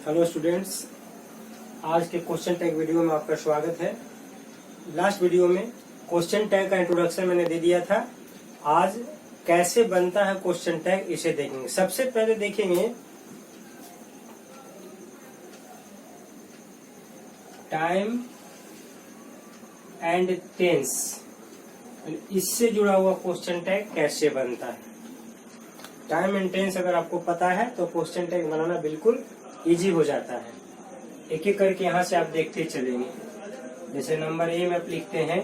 Hello students, आज के question tag video में आपका स्वागत है। लास्ट वीडियो में क्वेश्चन टैग का इंट्रोडक्शन मैंने दे दिया था। आज कैसे बनता है क्वेश्चन टैग इसे देखेंगे। सबसे पहले देखेंगे टाइम एंड टेंस, इससे जुड़ा हुआ क्वेश्चन टैग कैसे बनता है। टाइम एंड टेंस अगर आपको पता है तो क्वेश्चन टैग बनाना बिल्कुल इजी हो जाता है। एक एक करके यहाँ से आप देखते चलेंगे। जैसे नंबर ए में आप लिखते हैं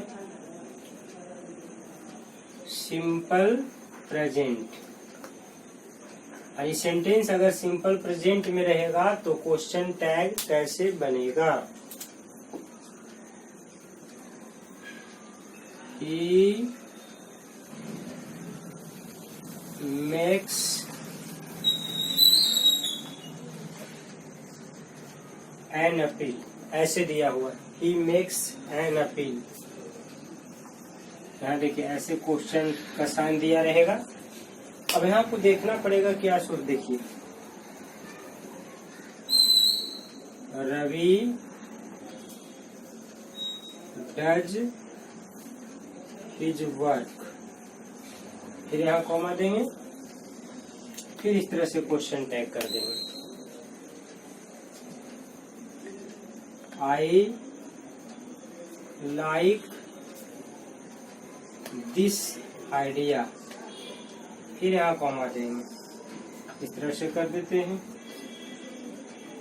सिंपल प्रेजेंट, और ये सेंटेंस अगर सिंपल प्रेजेंट में रहेगा तो क्वेश्चन टैग कैसे बनेगा। He makes an appeal, ऐसे दिया हुआ है। He makes an appeal। यहाँ देखिए ऐसे क्वेश्चन का साइन दिया रहेगा। अब यहाँ आपको देखना पड़ेगा क्या सूत्र। देखिए रवि डज हिज वर्क, फिर यहाँ कॉमा देंगे, फिर इस तरह से क्वेश्चन टैग कर देंगे। आई लाइक दिस आइडिया, फिर यहाँ कॉमा देंगे। इस तरह से कर देते हैं।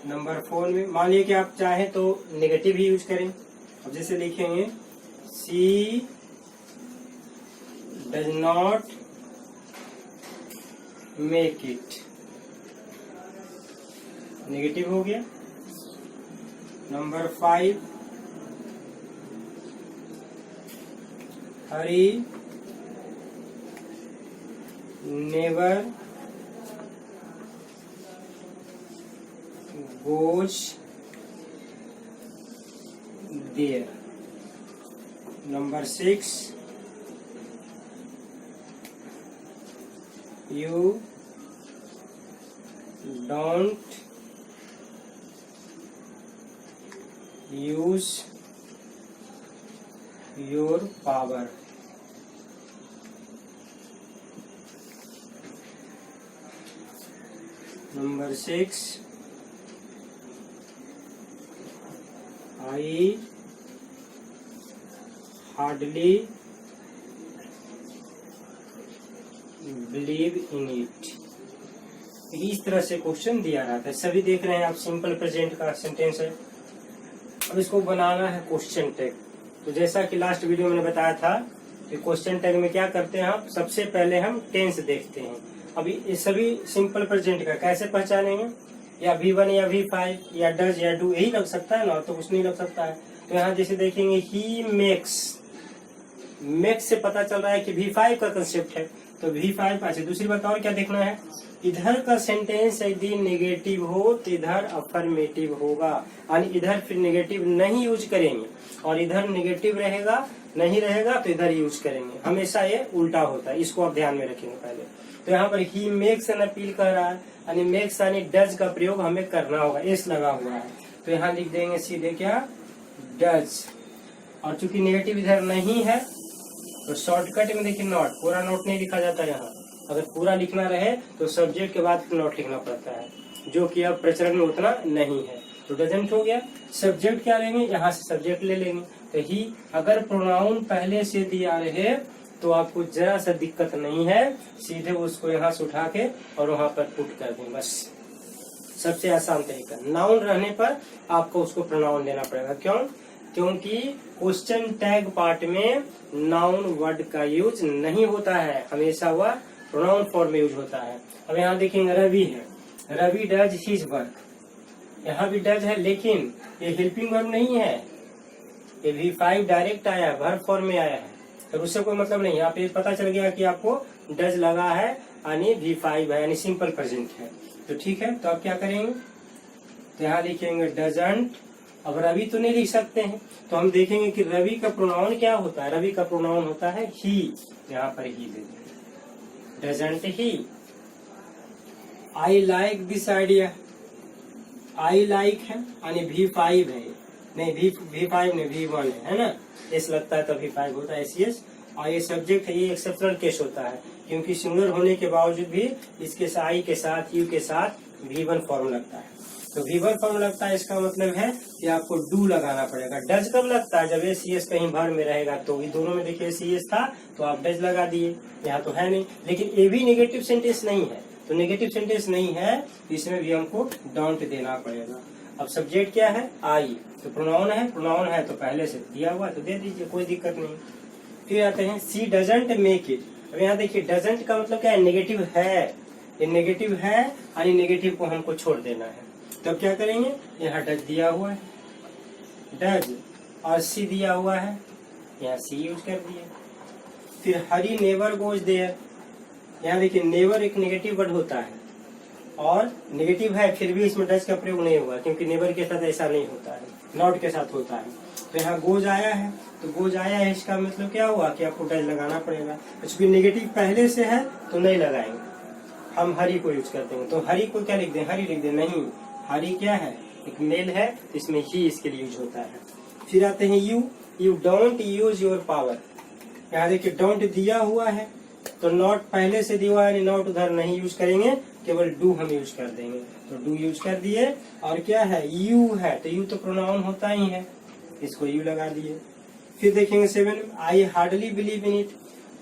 नंबर 4 में मान लीजिए कि आप चाहें तो नेगेटिव ही यूज करें। अब जैसे लिखेंगे she does not make it, negative हो गया। Number 5 Harry never goes there. Number 6 you don't use your power। Number 6 I hardly believe in it. इस तरह से क्वेश्चन दिया रहता है। सभी देख रहे हैं आप, सिंपल प्रेजेंट का सेंटेंस है। अब इसको बनाना है क्वेश्चन टैग। तो जैसा कि लास्ट वीडियो में बताया था कि क्वेश्चन टैग में क्या करते हैं हम, सबसे पहले हम टेंस देखते हैं। अभी ये सभी सिंपल प्रेजेंट का कैसे पहचानेंगे, या V1 या V5 या डज या डू, यही लग सकता है ना, तो कुछ नहीं लग सकता है। तो यहाँ जैसे देखेंगे ही मेक्स से पता चल रहा है कि V5 का कंसेप्ट है, तो V5। अच्छा दूसरी बात और क्या देखना है, इधर का सेंटेंस यदि नेगेटिव हो तो इधर अफर्मेटिव होगा, यानी इधर फिर नेगेटिव नहीं यूज करेंगे, और इधर नेगेटिव रहेगा नहीं रहेगा तो इधर यूज करेंगे। हमेशा ये उल्टा होता है, इसको आप ध्यान में रखेंगे पहले। तो यहाँ पर ही मेक्स एन अपील कह रहा है, यानी मेक्स यानी डज का प्रयोग हमें करना होगा। एस लगा हुआ है तो यहाँ लिख देंगे सीधे क्या, डज। और चूंकि नेगेटिव इधर नहीं है तो शॉर्टकट में देखिए नॉट, पूरा नोट नहीं लिखा जाता यहाँ। अगर पूरा लिखना रहे तो सब्जेक्ट के बाद फिर नोट लिखना पड़ता है, जो कि अब प्रचलन में उतना नहीं है। तो डजंट हो गया। सब्जेक्ट क्या लेंगे, यहाँ से सब्जेक्ट ले लेंगे। तो ही अगर प्रोनाउन पहले से दिया रहे तो आपको जरा सा दिक्कत नहीं है, सीधे उसको यहाँ से उठा के और वहां पर पुट कर दें, बस सबसे आसान तरीका। नाउन रहने पर आपको उसको प्रोनाउन देना पड़ेगा। क्यों? क्योंकि क्वेश्चन टैग पार्ट में नाउन वर्ड का यूज नहीं होता है, हमेशा वह प्रोनाउन फॉर्म में यूज होता है। अब यहाँ देखेंगे रवि है, रवि डज हिज वर्क, यहाँ भी डज है लेकिन ये हेल्पिंग वर्ब नहीं है, ये V5 डायरेक्ट आया है, वर्ब फॉर्म में आया है, तो उससे कोई मतलब नहीं। यहाँ पे पता चल गया कि आपको डज लगा है यानी V5 है, यानी सिंपल प्रेजेंट है। तो ठीक है, तो आप क्या करेंगे, तो यहाँ लिखेंगे डजंट। अब रवि तो नहीं लिख सकते हैं, तो हम देखेंगे कि रवि का प्रोनाउन क्या होता है। रवि का प्रोनाउन होता है ही, यहाँ पर ही दे देंगे, doesn't he. I like this idea, I like है यानी V5 है, नहीं V5 नहीं V1 है ना, एस लगता है तभी 5 होता है एसीएस। और ये सब्जेक्ट है, ये एक्सेप्शनल केस होता है क्योंकि सिंगुलर होने के बावजूद भी इसके आई के साथ यू के साथ V1 फॉर्म लगता है। तो V1 फॉर्म लगता है, इसका मतलब है कि आपको डू लगाना पड़ेगा। डज कब लगता है? जब एसीएस कहीं भर में रहेगा। तो ये दोनों में देखिए एसीएस था तो आप डज लगा दिए, यहाँ तो है नहीं। लेकिन ए भी नेगेटिव सेंटेंस नहीं है, तो नेगेटिव सेंटेंस नहीं है तो इसमें भी हमको डोंट देना पड़ेगा। अब सब्जेक्ट क्या है? आई, तो प्रोनाउन है, प्रोनाउन है तो पहले से दिया हुआ तो दे दीजिए, कोई दिक्कत नहीं। फिर आते हैं सी डजंट मेक इट। अब यहाँ देखिए डजंट का मतलब क्या है? नेगेटिव है, ये नेगेटिव है यानी नेगेटिव को हमको छोड़ देना है। तब क्या करेंगे? यहाँ डज दिया हुआ है, डज, और सी दिया हुआ है, यहाँ सी यूज कर दिए। फिर हरी नेवर गोज देयर। यहाँ देखिए नेवर एक नेगेटिव वर्ड होता है और नेगेटिव है फिर भी इसमें डज का प्रयोग नहीं हुआ क्योंकि नेवर के साथ ऐसा नहीं होता है, नॉट के साथ होता है। तो यहाँ गोज आया है, तो गोज आया है इसका मतलब क्या हुआ कि आपको डज लगाना पड़ेगा। क्योंकि नेगेटिव पहले से है तो नहीं लगाएंगे, हम हरी को यूज करते हैं। तो हरी को क्या लिख दें? हरी लिख दें? नहीं, हरी क्या है? एक मेल है, इसमें ही इसके लिए यूज होता है। फिर आते हैं you don't use your power. यहाँ देखिए डोंट दिया हुआ है तो नॉट पहले से दिया हुआ है, नॉट उधर नहीं यूज करेंगे, केवल डू हम यूज कर देंगे। तो डू यूज कर दिए। और क्या है? यू है, तो यू तो प्रोनाउन होता ही है, इसको यू लगा दिए। फिर देखेंगे 7, I hardly believe in it.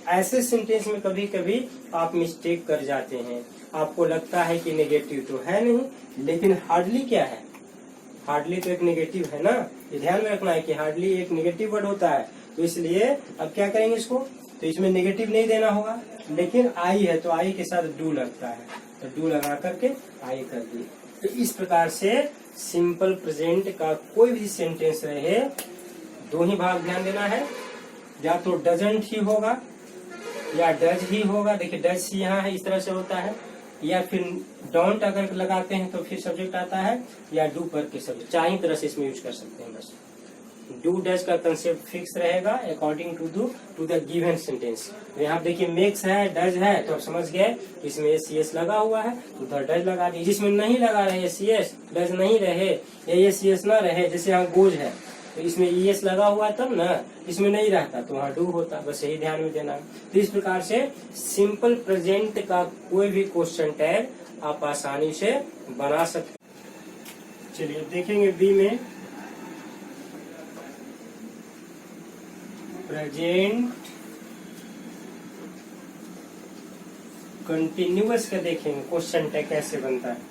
ऐसे सेंटेंस में कभी कभी आप मिस्टेक कर जाते हैं, आपको लगता है कि नेगेटिव तो है नहीं, लेकिन हार्डली क्या है? हार्डली तो एक नेगेटिव है ना, ये ध्यान में रखना है कि हार्डली एक नेगेटिव वर्ड होता है। तो इसलिए अब क्या करेंगे इसको? तो इसमें नेगेटिव नहीं देना होगा, लेकिन आई है तो आई के साथ डू लगता है, तो डू लगा करके आई कर दिए। तो इस प्रकार से सिंपल प्रेजेंट का कोई भी सेंटेंस रहे, दो ही भाग ध्यान देना है, या तो डजंट ही होगा या डज ही होगा। देखिए डज यहाँ है, इस तरह से होता है, या फिर डोंट अगर लगाते हैं तो फिर सब्जेक्ट आता है, या डू पर के सब्जेक्ट, चाहे तरह से इसमें यूज कर सकते हैं। बस डू डज का कंसेप्ट फिक्स रहेगा according to the given sentence. यहाँ देखिए मेक्स है, डज है, तो आप समझ गए इसमें एसीएस लगा हुआ है तो उधर डज लगा दी। जिसमें नहीं लगा रहे एसीएस, डज नहीं रहे या एसीएस ना रहे, जैसे यहाँ गोज है तो इसमें ईएस लगा हुआ है तब ना, इसमें नहीं रहता तो वहाँ डू होता। बस यही ध्यान में देना है। तो इस प्रकार से सिंपल प्रेजेंट का कोई भी क्वेश्चन टैग आप आसानी से बना सकते। चलिए देखेंगे बी में प्रेजेंट कंटिन्यूअस का देखेंगे क्वेश्चन टैग कैसे बनता है।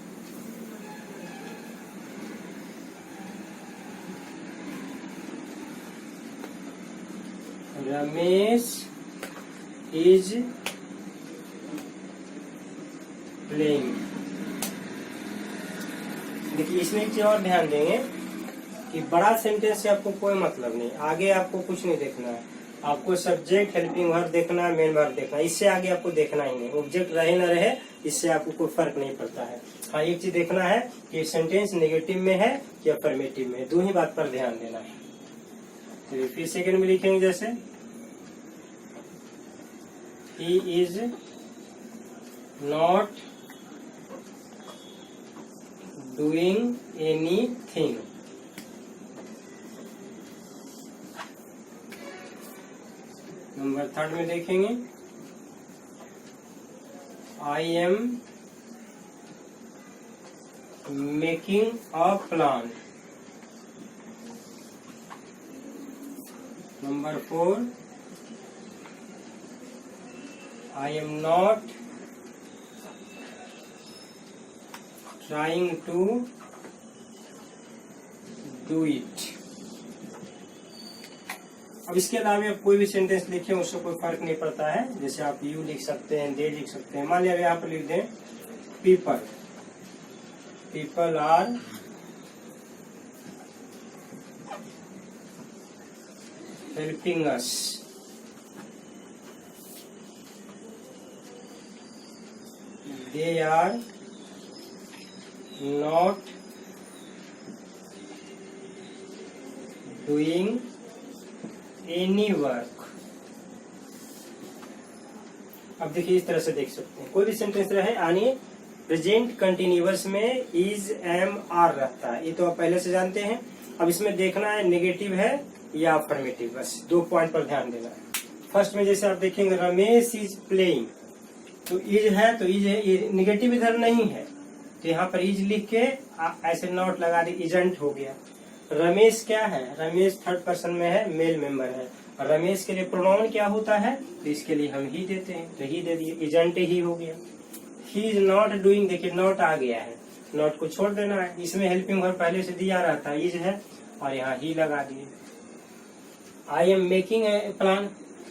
Ramesh is playing. देखिए इसमें एक चीज और ध्यान देंगे कि बड़ा सेंटेंस से आपको कोई मतलब नहीं, आगे आपको कुछ नहीं देखना है। आपको सब्जेक्ट, हेल्पिंग वर्ब देखना है, मेन वर्ब देखना है, इससे आगे आपको देखना ही नहीं। ऑब्जेक्ट रहे ना रहे इससे आपको कोई फर्क नहीं पड़ता है। हाँ एक चीज देखना है कि सेंटेंस नेगेटिव में है या अफर्मेटिव में, दो ही बात पर ध्यान देना है। चलिए फिर सेकंड में लिखेंगे जैसे he is not doing anything। Number 3 में देखेंगे I am making a plan। Number 4 I am not trying to do it। अब इसके अलावा आप कोई भी सेंटेंस लिखें उससे कोई फर्क नहीं पड़ता है। जैसे आप यू लिख सकते हैं, दे लिख सकते हैं। मान लिया यहाँ पर लिख दें people are helping us. They are not doing any work। अब देखिए इस तरह से देख सकते हैं, कोई भी सेंटेंस रहे यानी प्रेजेंट कंटिन्यूअस में इज, एम, आर रहता है, ये तो आप पहले से जानते हैं। अब इसमें देखना है नेगेटिव है या अफर्मेटिव, बस 2 पॉइंट पर ध्यान देना है। फर्स्ट में जैसे आप देखेंगे रमेश इज प्लेइंग, तो इज है तो इज है, ये निगेटिव इधर नहीं है, तो यहाँ पर इज लिख के ऐसे नॉट लगा दी, इजेंट हो गया। रमेश क्या है, रमेश थर्ड पर्सन में है, मेल मेंबर है, और रमेश के लिए प्रोनाउन क्या होता है, तो इसके लिए हम ही देते हैं, तो ही दे दिए, इजेंट ही हो गया। ही इज नॉट डूइंग, देखिए नॉट आ गया है, नॉट को छोड़ देना है, इसमें हेल्पिंग वर्ब पहले से दिया रहता है, इज है और यहाँ ही लगा दिए। I am making a plan,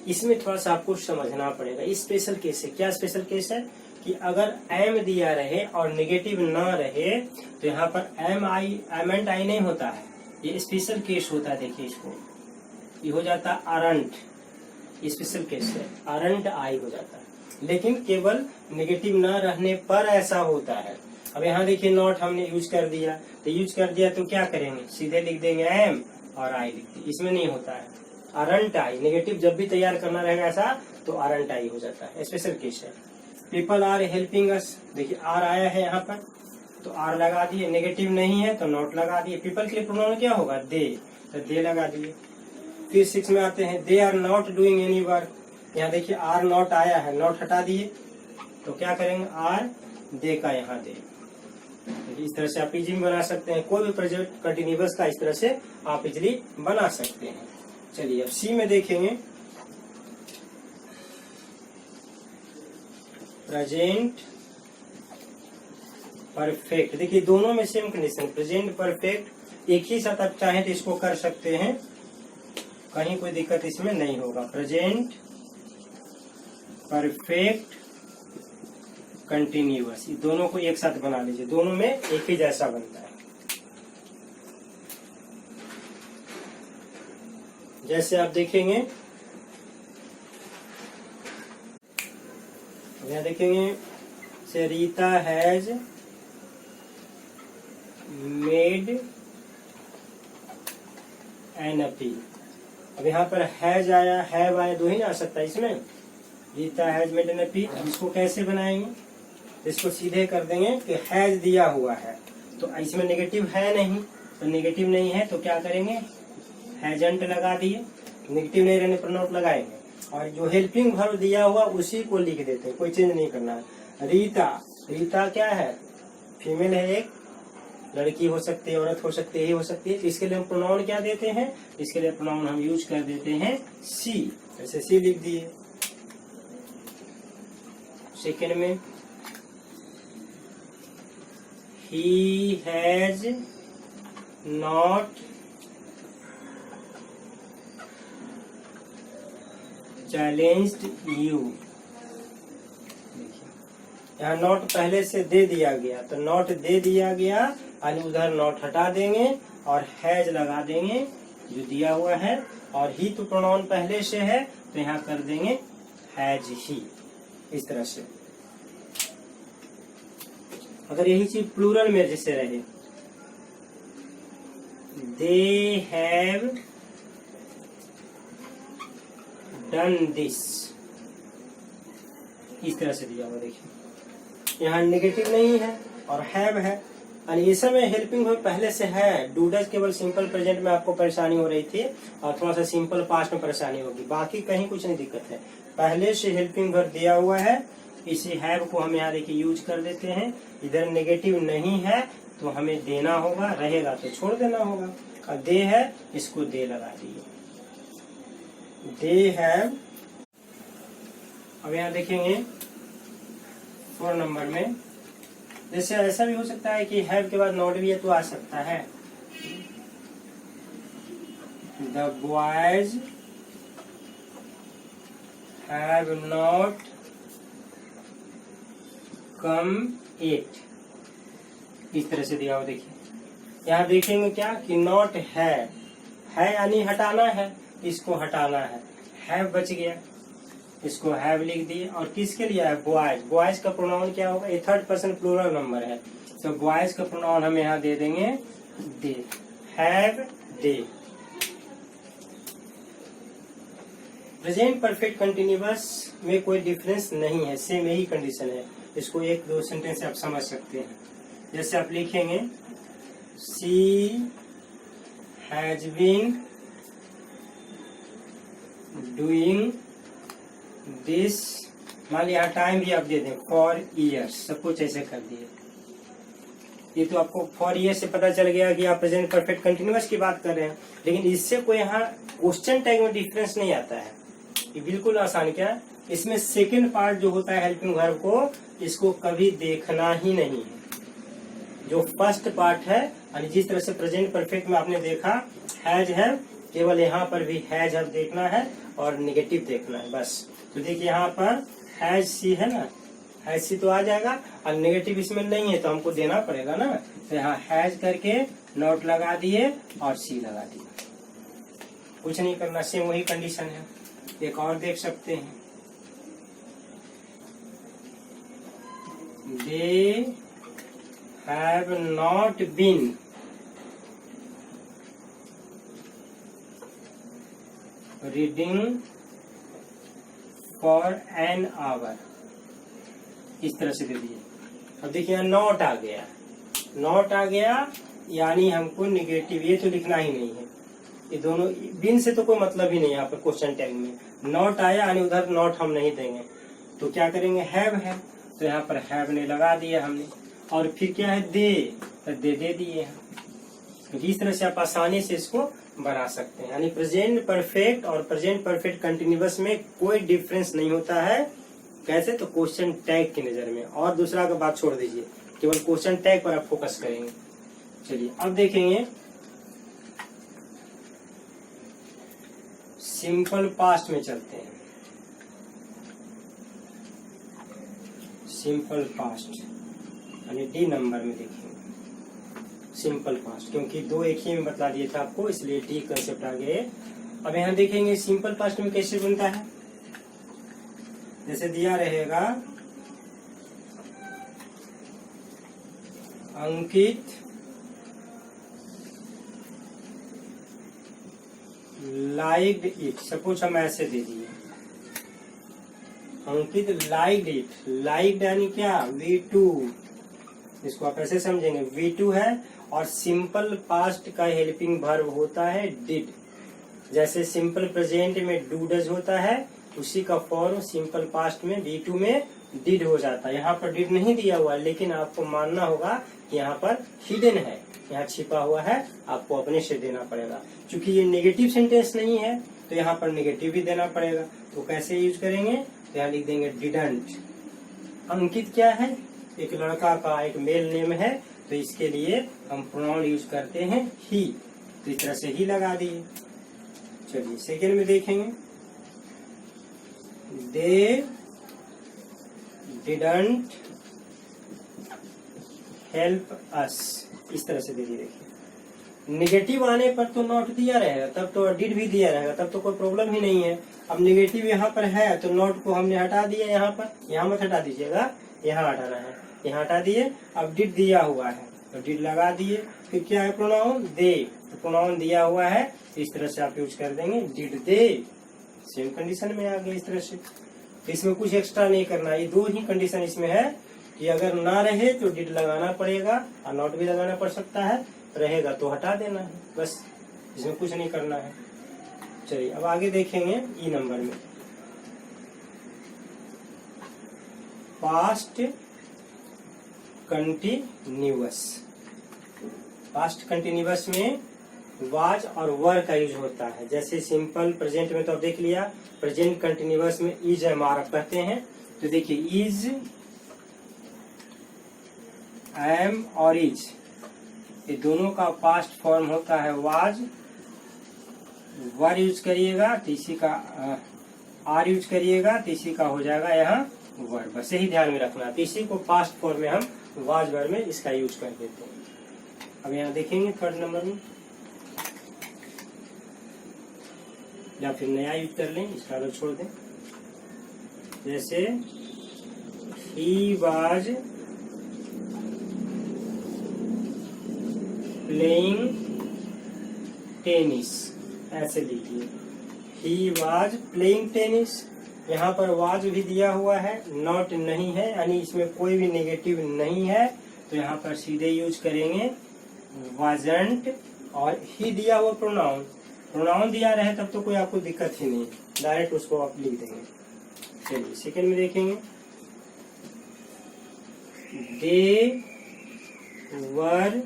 इसमें थोड़ा सा आपको समझना पड़ेगा, स्पेशल केस है। क्या स्पेशल केस है कि अगर एम दिया रहे और नेगेटिव ना रहे तो यहाँ पर एम एंड आई नहीं होता है, ये स्पेशल केस होता है। देखिए इसको, ये हो जाता है अरंट, स्पेशल केस है, अरंट आई हो जाता है, लेकिन केवल नेगेटिव ना रहने पर ऐसा होता है। अब यहाँ देखिए नॉट हमने यूज कर दिया, तो क्या करेंगे, सीधे लिख देंगे एम और आई लिख देंगे, इसमें नहीं होता है अरंट आई। नेगेटिव जब भी तैयार करना रहेगा ऐसा तो अरंट आई हो जाता है, स्पेशल केस है। पीपल आर हेल्पिंग अस, देखिए आर आया है यहाँ पर तो आर लगा दिए, नेगेटिव नहीं है तो नॉट लगा दिए। पीपल के लिए प्रोनाउन क्या होगा, दे, तो दे लगा दिए। फिर 6 में आते हैं, they are not doing any work, यहाँ देखिए आर नॉट आया है, नॉट हटा दिए, तो क्या करेंगे, आर दे का यहाँ दे। इस तरह से आप इजीली बना सकते हैं, कोई भी प्रेजेंट कंटिन्यूअस का इस तरह से आप इजीली बना सकते हैं। चलिए अब सी में देखेंगे, प्रेजेंट परफेक्ट। देखिए दोनों में सेम कंडीशन, प्रेजेंट परफेक्ट एक ही साथ आप चाहें तो इसको कर सकते हैं, कहीं कोई दिक्कत इसमें नहीं होगा। प्रेजेंट परफेक्ट कंटिन्यूअस, ये दोनों को एक साथ बना लीजिए, दोनों में एक ही जैसा बनता है। जैसे आप देखेंगे, यहाँ देखेंगे से Rita has made an appeal. अब यहाँ पर हैज आया, हैव आया, दो ही ना आ सकता है इसमें। Rita has made an appeal, अब इसको कैसे बनाएंगे, इसको सीधे कर देंगे कि हैज दिया हुआ है, तो इसमें नेगेटिव है नहीं, तो नेगेटिव नहीं है तो क्या करेंगे, हैजंट लगा दिए, नेगेटिव नहीं रहने पर नॉट लगाएंगे, और जो हेल्पिंग वर्ब दिया हुआ उसी को लिख देते हैं, कोई चेंज नहीं करना है। रीता, रीता क्या है, फीमेल है, एक लड़की हो सकती है, औरत हो सकती है, ही हो सकती है, तो इसके लिए हम प्रोनाउन क्या देते हैं, इसके लिए प्रोनाउन हम यूज कर देते हैं सी, जैसे सी लिख दिए। सेकेंड में he has not challenged you। यहाँ नॉट पहले से दे दिया गया, तो नॉट दे दिया गया और उधर नॉट हटा देंगे और हैज लगा देंगे जो दिया हुआ है, और ही तो प्रोनाउन पहले से है तो यहाँ कर देंगे हैज ही, इस तरह से। अगर यही चीज प्लूरल में जैसे रहे, दे हैव डन दिस, इस तरह से दिया हुआ, देखिए यहाँ नेगेटिव नहीं है और हैव है, और ये सब में हेल्पिंग वर्ब पहले से है। डूडस केवल सिंपल प्रेजेंट में आपको परेशानी हो रही थी और थोड़ा सा सिंपल पास्ट में परेशानी होगी, बाकी कहीं कुछ नहीं दिक्कत है। पहले से हेल्पिंग वर्ब दिया हुआ है, इसी हैव को हम यहाँ देखिए यूज कर देते हैं। इधर नेगेटिव नहीं है तो हमें देना होगा, रहेगा तो छोड़ देना होगा, और दे है इसको दे लगा दिए, दे हैव। अब यहाँ देखेंगे 4 नंबर में, जैसे ऐसा भी हो सकता है कि हैव के बाद नॉट भी है तो आ सकता है। The boys have not come yet, इस तरह से दिया हुआ। देखिए यहाँ देखेंगे क्या कि नॉट है यानी हटाना है, इसको हटाना है, हैव बच गया, इसको हैव लिख दिए। और किसके लिए है, बॉयज, बॉयज का प्रोनाउन क्या होगा, ये थर्ड पर्सन प्लूरल नंबर है, तो बॉयज का प्रोनाउन हम यहाँ दे देंगे they, have they. Present perfect continuous में कोई डिफरेंस नहीं है, सेम यही कंडीशन है। इसको एक दो सेंटेंस से आप समझ सकते हैं। जैसे आप लिखेंगे she has been doing this, मान लिया टाइम भी आप दे दें फॉर ईयर्स, सब कुछ ऐसे कर दिए। ये तो आपको फॉर ईयर से पता चल गया कि आप प्रेजेंट परफेक्ट कंटिन्यूअस की बात कर रहे हैं, लेकिन इससे कोई यहाँ क्वेश्चन टैग में डिफरेंस नहीं आता है। ये बिल्कुल आसान। क्या इसमें सेकंड पार्ट जो होता है हेल्पिंग वर्ब को, इसको कभी देखना ही नहीं है। जो फर्स्ट पार्ट है, यानी जिस तरह से प्रेजेंट परफेक्ट में आपने देखा हैज है, केवल यहाँ पर भी हैज है देखना है और नेगेटिव देखना है बस। तो देखिए यहाँ पर हैज सी है ना, हैज सी तो आ जाएगा और नेगेटिव इसमें नहीं है तो हमको देना पड़ेगा ना। तो यहाँ हैज करके नॉट लगा दिए और सी लगा दिए, कुछ नहीं करना, सेम वही कंडीशन है। एक और देख सकते हैं, they have not been reading for an hour, इस तरह से दे दिए। अब देखिए नॉट आ गया, नॉट आ गया यानी हमको निगेटिव, ये तो लिखना ही नहीं है। ये दोनों बिन से तो कोई मतलब ही नहीं है यहाँ पर क्वेश्चन टैग में। नॉट आया यानी उधर नॉट हम नहीं देंगे, तो क्या करेंगे हैव है, तो यहाँ पर हैव ने लगा दिया हमने। और फिर क्या है दे, तो दे दिए हैं। तो इस तरह से आप आसानी से इसको बना सकते हैं। यानी प्रेजेंट परफेक्ट और प्रेजेंट परफेक्ट कंटिन्यूअस में कोई डिफरेंस नहीं होता है। कैसे? तो क्वेश्चन टैग की नजर में। और दूसरा का बात छोड़ दीजिए, केवल क्वेश्चन टैग पर आप फोकस करेंगे। चलिए अब देखेंगे सिंपल पास्ट में चलते हैं। सिंपल पास्ट यानी डी नंबर में देखेंगे सिंपल पास्ट, क्योंकि दो एक ही में बता दिए थे आपको, इसलिए डी कंसेप्ट आ गए। अब यहाँ देखेंगे सिंपल पास्ट में कैसे बनता है। जैसे दिया रहेगा अंकित लाइक्ड इट, सपोज हम ऐसे दे दिए अंकित लाइक्ड इट। लाइक्ड यानी क्या? V2, इसको आप ऐसे समझेंगे V2 है। और सिंपल पास्ट का हेल्पिंग वर्ब होता है डिड। जैसे सिंपल प्रेजेंट में डू डज होता है, उसी का फॉर्म सिंपल पास्ट में V2 में डिड हो जाता है। यहाँ पर डिड नहीं दिया हुआ, लेकिन आपको मानना होगा कि यहाँ पर हिडन है, यहाँ छिपा हुआ है, आपको अपने से देना पड़ेगा। क्योंकि ये नेगेटिव सेंटेंस नहीं है तो यहाँ पर नेगेटिव भी देना पड़ेगा। तो कैसे यूज करेंगे? तो यहाँ लिख देंगे डिडंट। अंकित क्या है? एक लड़का का एक मेल नेम है, तो इसके लिए हम प्रोनाउन यूज करते हैं ही, तो इस तरह से ही लगा दिए। चलिए सेकेंड में देखेंगे दे डिडंट हेल्प अस, इस तरह से दे दिए। देखिए निगेटिव आने पर तो नॉट दिया रहेगा, तब तो डिड भी दिया रहेगा, तब तो कोई प्रॉब्लम ही नहीं है। अब निगेटिव यहाँ पर है तो नॉट को हमने हटा दिया, यहाँ पर, यहाँ मत हटा दीजिएगा, यहाँ हटाना है, यहाँ हटा दिए। अब डिड दिया हुआ है तो डिड लगा दिए। फिर क्या है? प्रोनाउन दे, तो प्रोनाउन दिया हुआ है, तो इस तरह से आप यूज कर देंगे डिड दे। सेम कंडीशन में आ गया इस तरह से। तो इसमें कुछ एक्स्ट्रा नहीं करना, ये दो ही कंडीशन इसमें है कि अगर ना रहे तो डिड लगाना पड़ेगा और नॉट भी लगाना पड़ सकता है, रहेगा तो हटा देना है, बस इसमें कुछ नहीं करना है। चलिए अब आगे देखेंगे ई नंबर में पास्ट कंटिन्यूअस। पास्ट कंटिन्यूअस में वाज और वर का यूज होता है। जैसे सिंपल प्रेजेंट में तो आप देख लिया, प्रेजेंट कंटिन्यूअस में इज एम कहते हैं। तो देखिए इज, एम और इज, ये दोनों का पास्ट फॉर्म होता है वाज। वर यूज करिएगा तो इसी का आर यूज करिएगा तो इसी का हो जाएगा यहाँ वर। बस यही ध्यान में रखना, तो इसी को पास्ट फॉर्म में हम वाज वर में इसका यूज कर देते हैं। अब यहाँ देखेंगे थर्ड नंबर में, या फिर नया यूज कर लें, इसका अलग छोड़ दें। जैसे ही वाज प्लेइंग टेनिस, ऐसे लिखिए ही वाज प्लेइंग टेनिस। यहाँ पर वाज भी दिया हुआ है, नॉट नहीं है, यानी इसमें कोई भी नेगेटिव नहीं है, तो यहाँ पर सीधे यूज करेंगे वाजंट। और ही दिया हुआ प्रोनाउन, प्रोनाउन दिया रहे तब तो कोई आपको दिक्कत ही नहीं, डायरेक्ट उसको आप लिख देंगे। चलिए सेकेंड में देखेंगे, दे वर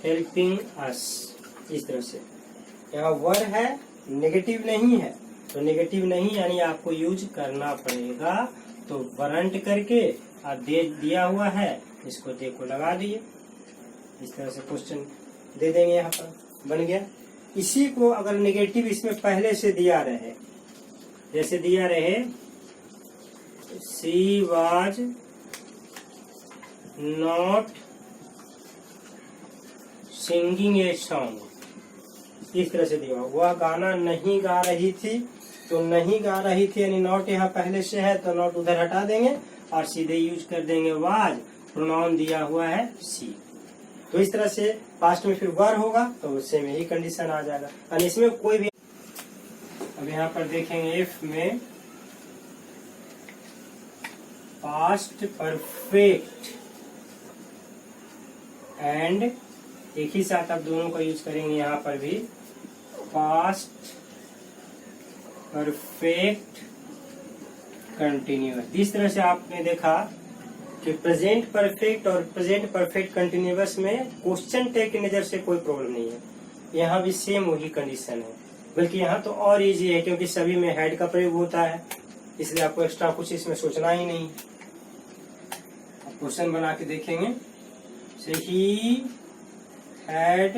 हेल्पिंग अस, इस तरह से। यहाँ वर है, नेगेटिव नहीं है, तो नेगेटिव नहीं यानी आपको यूज करना पड़ेगा, तो वरंट करके और दे दिया हुआ है, इसको दे को लगा दिए, इस तरह से क्वेश्चन दे देंगे। यहाँ पर बन गया। इसी को अगर नेगेटिव इसमें पहले से दिया रहे, जैसे दिया रहे she was not singing a song, इस तरह से दिया, वह गाना नहीं गा रही थी, तो नहीं गा रही थी यानी नॉट यहाँ पहले से है, तो नॉट उधर हटा देंगे और सीधे यूज कर देंगे वाज, प्रोनाउन दिया हुआ है सी। तो इस तरह से पास्ट में फिर वर होगा तो उससे में ही कंडीशन आ जाएगा। और इसमें कोई भी, अब यहाँ पर देखेंगे इफ में पास्ट परफेक्ट एंड, एक ही साथ आप दोनों का यूज करेंगे। यहाँ पर भी पास्ट परफेक्ट कंटिन्यूअस, इस तरह से आपने देखा कि प्रेजेंट परफेक्ट और प्रेजेंट परफेक्ट कंटिन्यूअस में क्वेश्चन टैग की नजर से कोई प्रॉब्लम नहीं है। यहाँ भी सेम वही कंडीशन है, बल्कि यहाँ तो और इजी है क्योंकि सभी में हेड का प्रयोग होता है, इसलिए आपको एक्स्ट्रा कुछ इसमें सोचना ही नहीं। अब क्वेश्चन बना के देखेंगे। ही हैड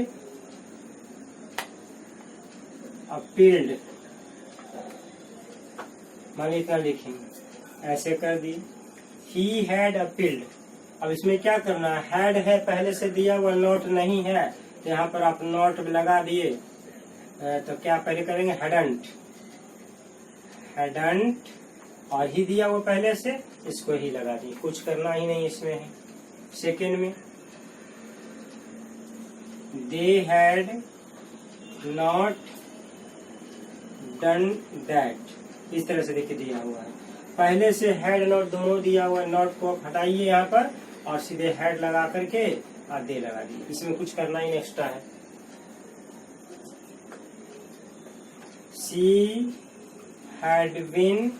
अपील्ड, मान लीजिए इतना लिखेंगे, ऐसे कर दी ही हैड अपील्ड। अब इसमें क्या करना है, हैड है पहले से दिया हुआ, नॉट नहीं है, तो यहाँ पर आप नॉट लगा दिए, तो क्या पहले करेंगे हैडंट, हैडंट और ही दिया हुआ पहले से, इसको ही लगा दिए, कुछ करना ही नहीं इसमें है। सेकेंड में they had not done that, इस तरह से देखिए दिया हुआ है, पहले से हेड नॉट दोनों दिया हुआ है, नॉट को हटाइए यहाँ पर और सीधे हेड लगा करके और दे लगा दिए, इसमें कुछ करना ही एक्स्ट्रा है। She had been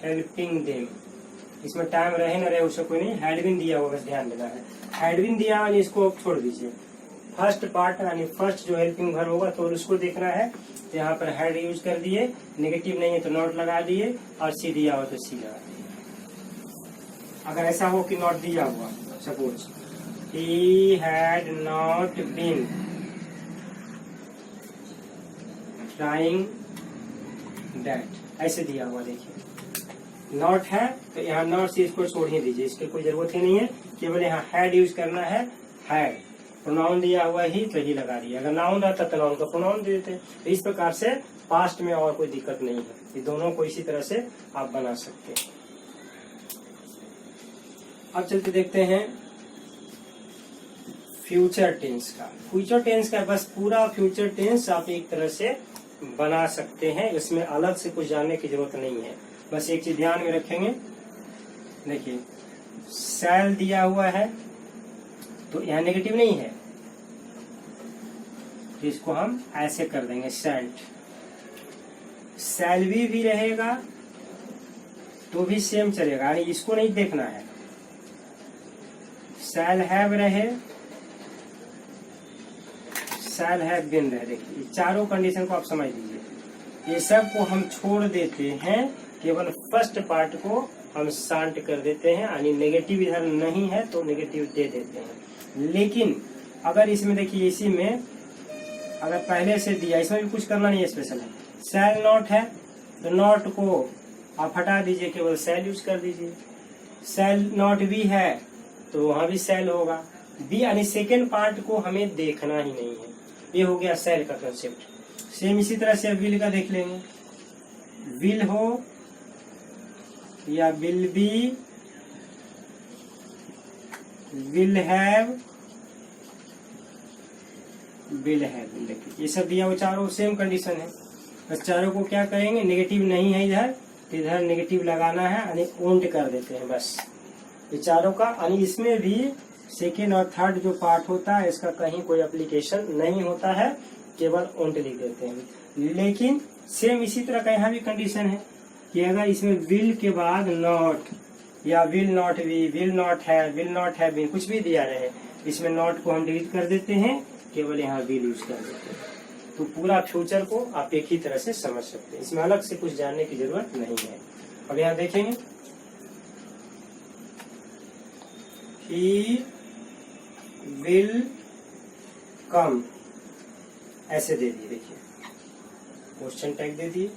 helping them, इसमें टाइम रहे न रहे उससे कोई नहीं, हैड बीन दिया हुआ बस ध्यान देना है। हैड बीन दिया यानी इसको छोड़ दीजिए, फर्स्ट पार्ट यानी फर्स्ट जो हेल्पिंग वर्ब होगा तो उसको देखना है। तो यहाँ पर हैड यूज कर दिए, नेगेटिव नहीं है तो नॉट लगा दिए और सी दिया हो तो सी लगा दिए। अगर ऐसा हो कि नॉट दिया हुआ, suppose he had not been trying that, ऐसे दिया हुआ, देखिए नॉट है तो यहाँ नॉट से इसको छोड़ ही दीजिए, इसकी कोई जरूरत ही नहीं है, केवल यहाँ हैड यूज करना है। हैड प्रोनाउन दिया हुआ ही तो ही लगा दिया, अगर नाउन रहता तो नाउन का प्रोनाउन दे देते। तो इस प्रकार से पास्ट में और कोई दिक्कत नहीं है, ये दोनों को इसी तरह से आप बना सकते हैं। अब चलते देखते हैं फ्यूचर टेंस का। फ्यूचर टेंस का बस पूरा फ्यूचर टेंस आप एक तरह से बना सकते हैं, इसमें अलग से कुछ जानने की जरूरत नहीं है। बस एक चीज ध्यान में रखेंगे, देखिए शैल दिया हुआ है तो यहाँ नेगेटिव नहीं है, तो इसको हम ऐसे कर देंगे सेंट। शैल भी रहेगा तो भी सेम चलेगा, यानी इसको नहीं देखना है। शैल हैव रहे, शैल हैव बीन रहे, देखिए चारों कंडीशन को आप समझ लीजिए। ये सब को हम छोड़ देते हैं, केवल फर्स्ट पार्ट को हम शांत कर देते हैं, यानी नेगेटिव इधर नहीं है तो नेगेटिव दे देते हैं। लेकिन अगर इसमें देखिए, इसी में अगर पहले से दिया, इसमें भी कुछ करना नहीं है, स्पेशल है। शैल नॉट है तो नॉट को आप हटा दीजिए, केवल शैल यूज कर दीजिए। शैल नॉट भी है तो वहां भी शैल होगा, बी यानी सेकेंड पार्ट को हमें देखना ही नहीं है। ये हो गया शैल का कंसेप्ट। सेम इसी तरह से विल का देख लेंगे, विल हो या will be, will have will have, ये सब दिया वो चारों सेम कंडीशन है। बस चारों को क्या करेंगे, नेगेटिव नहीं है इधर तो इधर नेगेटिव लगाना है, यानी ओंट कर देते हैं बस ये चारों का। यानी इसमें भी सेकेंड और थर्ड जो पार्ट होता है इसका कहीं कोई एप्लीकेशन नहीं होता है, केवल ओंट लिख देते हैं। लेकिन सेम इसी तरह का यहाँ भी कंडीशन है कि अगर इसमें विल के बाद नॉट या will not be, will not have been कुछ भी दिया रहे, इसमें नॉट को हम डिलीट कर देते हैं, केवल यहाँ विल यूज कर देते हैं। तो पूरा फ्यूचर को आप एक ही तरह से समझ सकते हैं, इसमें अलग से कुछ जानने की जरूरत नहीं है। अब यहाँ देखेंगे ही विल कम, ऐसे दे दिए, देखिए क्वेश्चन टैग दे दिए।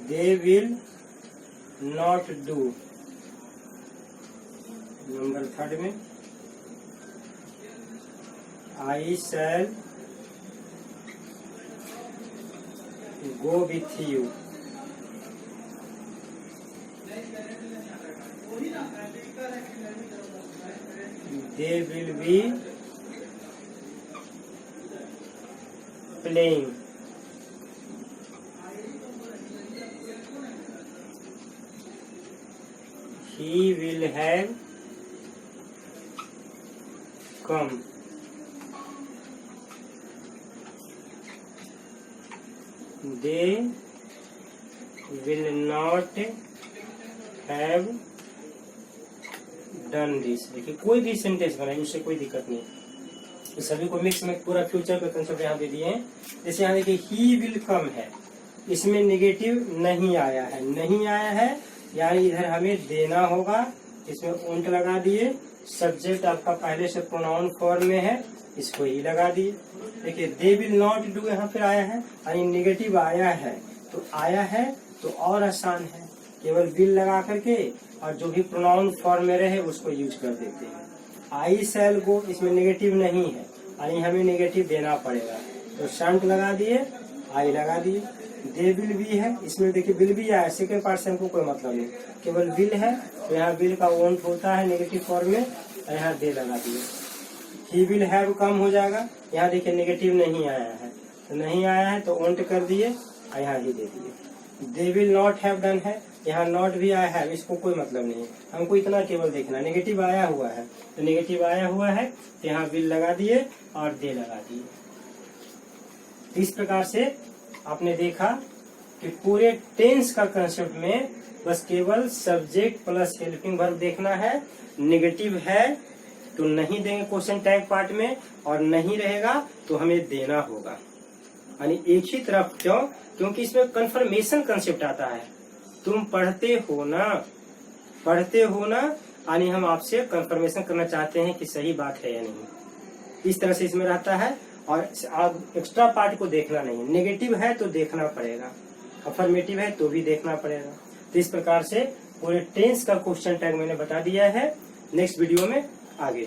They will not do, number third में I shall go with you, they will be playing, he will have come, they will not have done this। देखिए कोई भी सेंटेंस बनाए उससे कोई दिक्कत नहीं, तो सभी को मिक्स में पूरा फ्यूचर का कंसेप्ट यहाँ दे दिए हैं। जैसे यहाँ देखिए ही विल कम है, इसमें नेगेटिव नहीं आया है, यानी इधर हमें देना होगा, इसमें उंट लगा दिए। सब्जेक्ट आपका पहले से प्रोनाउन फॉर्म में है, इसको ही लगा दिए। देखिए दे विल नॉट डू यहाँ फिर आया है, यानी नेगेटिव आया है तो और आसान है, केवल विल लगा करके और जो भी प्रोनाउन फॉर्म में रहे उसको यूज कर देते हैं। आई शैल गो, इसमें नेगेटिव नहीं है, यानी हमें नेगेटिव देना पड़ेगा, तो शंट लगा दिए, आई लगा दिए। दे विल भी है, इसमें देखिए विल भी आया, सेकेंड पार्ट से हमको कोई मतलब नहीं, केवल विल है तो यहाँ विल का ओंट होता है नेगेटिव फॉर्म में, यहाँ दे लगा दिए। ही विल हैव कम हो जाएगा, यहाँ देखिए नेगेटिव नहीं आया है तो ओंट कर दिए और यहाँ ही दे दिए। They will not have done है, यहाँ नॉट भी आया है, इसको कोई मतलब नहीं है, हमको इतना केवल देखना, नेगेटिव आया हुआ है तो यहाँ विल लगा दिए और दे लगा दिए। इस प्रकार से आपने देखा कि पूरे टेंस का कंसेप्ट में बस केवल सब्जेक्ट प्लस हेल्पिंग वर्ब देखना है। नेगेटिव है तो नहीं देंगे क्वेश्चन टैग पार्ट में, और नहीं रहेगा तो हमें देना होगा, यानी एक ही तरफ। क्यों? क्योंकि इसमें कंफर्मेशन कंसेप्ट आता है, तुम पढ़ते हो ना, यानी हम आपसे कंफर्मेशन करना चाहते हैं कि सही बात है या नहीं, इस तरह से इसमें रहता है। और आप एक्स्ट्रा पार्ट को देखना नहीं, नेगेटिव है तो देखना पड़ेगा, अफर्मेटिव है तो भी देखना पड़ेगा। तो इस प्रकार से पूरे टेंस का क्वेश्चन टैग मैंने बता दिया है। नेक्स्ट वीडियो में आगे